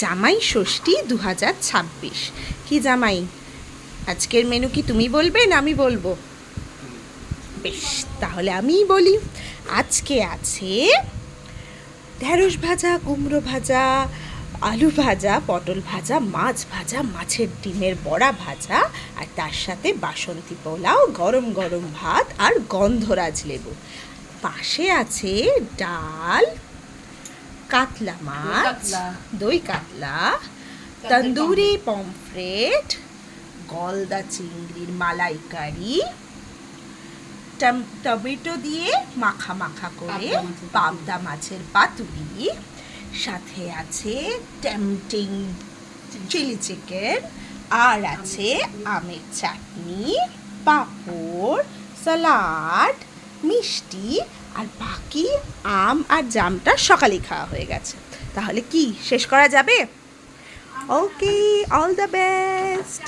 জামাই ষষ্ঠী 2026। কি জামাই, আজকের মেনু কি তুমি বলবে না আমি বলবো? বেশ, তাহলে আমিই বলি। আজকে আছে ঢেঁড়স ভাজা, কুমড়ো ভাজা, আলু ভাজা, পটল ভাজা, মাছ ভাজা, মাছের ডিমের বড়া ভাজা, আর তার সাথে বাসন্তী পোলাও, গরম গরম ভাত আর গন্ধরাজ লেবু। পাশে আছে ডাল, কাতলা মাছ, দই কাতলা, তন্দুরি পমফ্রেট, গলদা চিংড়ির মালাইকারি, টমেটো দিয়ে মাখা মাখা করে পাবদা মাছের পাতুরি, সাথে আছে টেম্পটিং চিলি চিকেন, আর আছে আমের চাটনি, পাঁপড়, স্যালাড, মিষ্টি, আর বাকি আম আর জামটা সকালেই খাওয়া হয়ে গেছে। তাহলে কি শেষ করা যাবে? ওকে, অল দ্য বেস্ট।